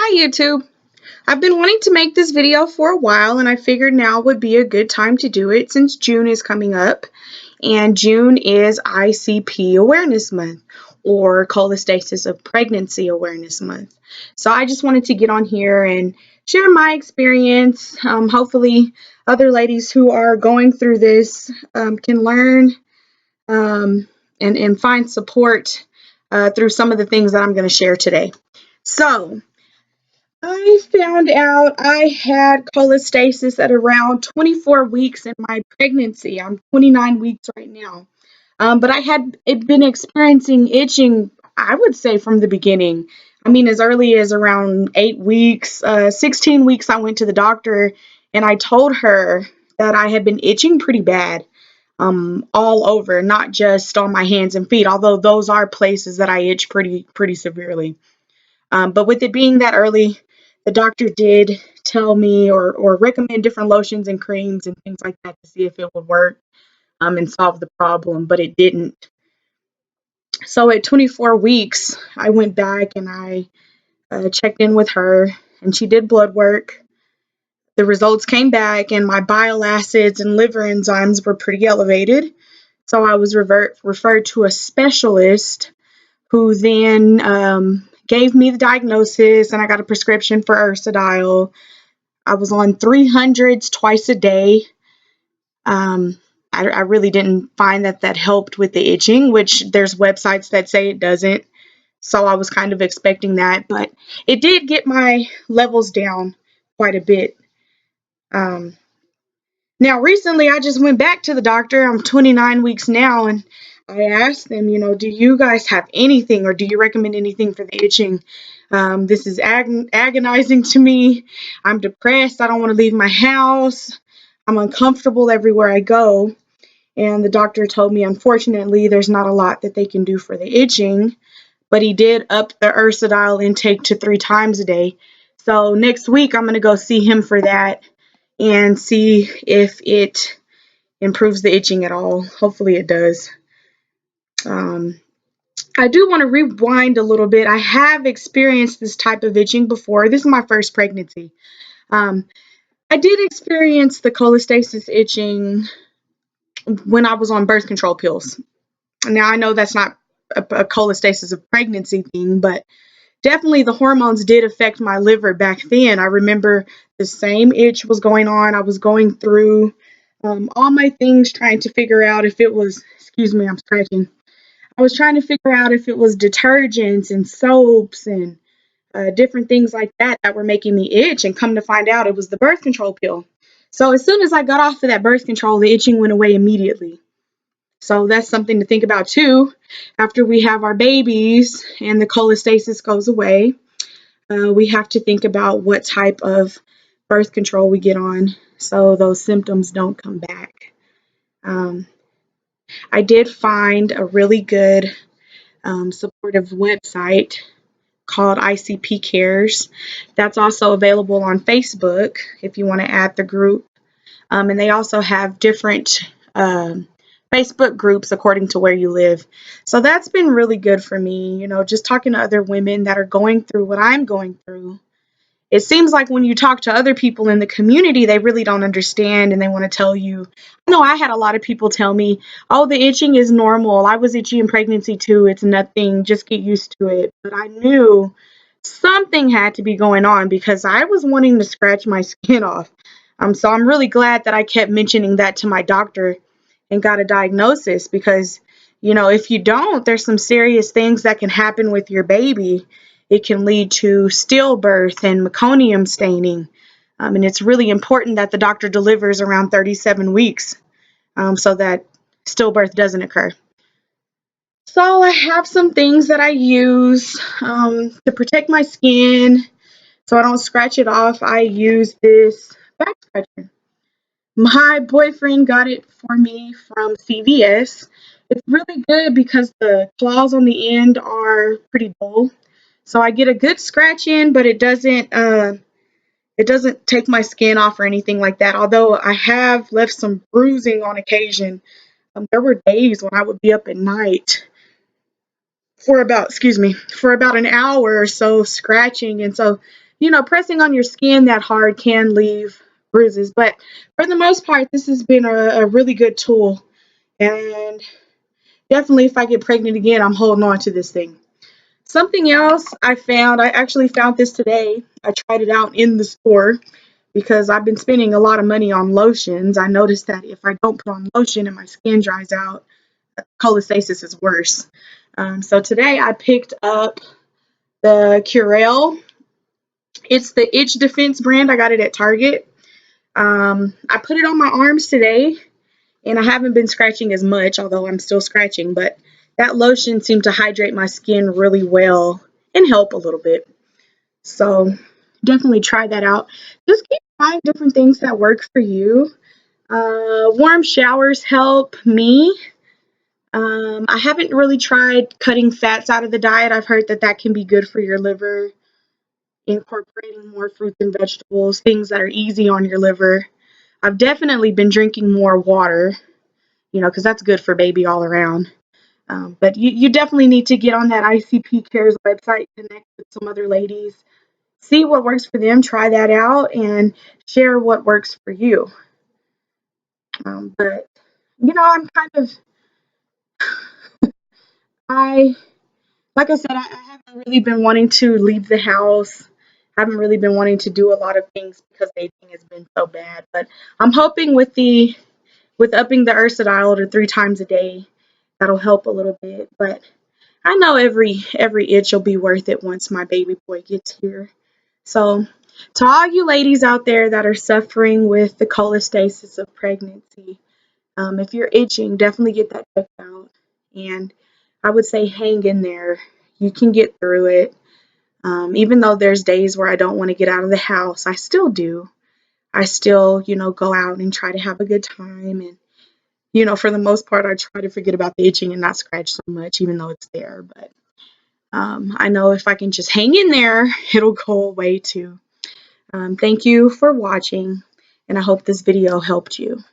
Hi YouTube. I've been wanting to make this video for a while and I figured now would be a good time to do it since June is coming up and June is ICP Awareness Month or Cholestasis of Pregnancy Awareness Month. So I just wanted to get on here and share my experience. Hopefully other ladies who are going through this can learn and find support through some of the things that I'm going to share today. So I found out I had cholestasis at around 24 weeks in my pregnancy. I'm 29 weeks right now. But I had been experiencing itching, I would say, from the beginning. I mean, as early as around 8 weeks, 16 weeks, I went to the doctor and I told her that I had been itching pretty bad all over, not just on my hands and feet, although those are places that I itch pretty severely. But with it being that early, the doctor did tell me or recommend different lotions and creams and things like that to see if it would work and solve the problem, but it didn't. So at 24 weeks, I went back and I checked in with her and she did blood work. The results came back and my bile acids and liver enzymes were pretty elevated. So I was referred to a specialist who then gave me the diagnosis and I got a prescription for Ursadile. I was on 300s twice a day. I really didn't find that helped with the itching, which there's websites that say it doesn't. So I was kind of expecting that, but it did get my levels down quite a bit. Um, Now, recently, I just went back to the doctor. I'm 29 weeks now, and I asked them, do you guys have anything or do you recommend anything for the itching? This is agonizing to me. I'm depressed. I don't want to leave my house. I'm uncomfortable everywhere I go. And the doctor told me, unfortunately, there's not a lot that they can do for the itching, but he did up the Ursadile intake to 3 times a day. So next week, I'm going to go see him for that and see if it improves the itching at all. Hopefully it does. I do want to rewind a little bit. I have experienced this type of itching before. This is my first pregnancy. Um, I did experience the cholestasis itching when I was on birth control pills. Now, I know that's not a cholestasis of pregnancy thing, but definitely the hormones did affect my liver back then. I remember the same itch was going on. I was going through all my things trying to figure out if it was, excuse me, I'm scratching. I was trying to figure out if it was detergents and soaps and different things like that were making me itch, and come to find out it was the birth control pill. So as soon as I got off of that birth control, the itching went away immediately. So that's something to think about too. After we have our babies and the cholestasis goes away, we have to think about what type of birth control we get on so those symptoms don't come back. I did find a really good supportive website called ICP Cares. That's also available on Facebook if you want to add the group. And they also have different Facebook groups according to where you live. So that's been really good for me, just talking to other women that are going through what I'm going through. It seems like when you talk to other people in the community, they really don't understand and they want to tell you. I know I had a lot of people tell me, oh, the itching is normal. I was itchy in pregnancy too. It's nothing. Just get used to it. But I knew something had to be going on because I was wanting to scratch my skin off. So I'm really glad that I kept mentioning that to my doctor and got a diagnosis because, if you don't, there's some serious things that can happen with your baby. It can lead to stillbirth and meconium staining. And it's really important that the doctor delivers around 37 weeks so that stillbirth doesn't occur. So I have some things that I use to protect my skin so I don't scratch it off. I use this back scratcher. My boyfriend got it for me from CVS. It's really good because the claws on the end are pretty dull. So I get a good scratch in, but it doesn't take my skin off or anything like that. Although I have left some bruising on occasion. There were days when I would be up at night for about an hour or so scratching, and so pressing on your skin that hard can leave bruises. But for the most part, this has been a really good tool. And definitely, if I get pregnant again, I'm holding on to this thing. Something else I actually found this today. I tried it out in the store because I've been spending a lot of money on lotions. I noticed that if I don't put on lotion and my skin dries out, cholestasis is worse. So today I picked up the Curel. It's the Itch Defense brand. I got it at Target. I put it on my arms today, and I haven't been scratching as much, although I'm still scratching, but that lotion seemed to hydrate my skin really well and help a little bit. So definitely try that out. Just keep trying different things that work for you. Warm showers help me. I haven't really tried cutting fats out of the diet. I've heard that that can be good for your liver, incorporating more fruits and vegetables, things that are easy on your liver. I've definitely been drinking more water, because that's good for baby all around. But you definitely need to get on that ICP Cares website, connect with some other ladies, see what works for them, try that out, and share what works for you. But I'm kind of I like I said, I haven't really been wanting to leave the house. I haven't really been wanting to do a lot of things because dating has been so bad. But I'm hoping with upping the Ursodiol to 3 times a day, that'll help a little bit. But I know every itch will be worth it once my baby boy gets here. So to all you ladies out there that are suffering with the cholestasis of pregnancy, if you're itching, definitely get that checked out. And I would say hang in there. You can get through it. Even though there's days where I don't want to get out of the house, I still do. I still, go out and try to have a good time. And, for the most part, I try to forget about the itching and not scratch so much, even though it's there. But I know if I can just hang in there, it'll go away too. Thank you for watching, and I hope this video helped you.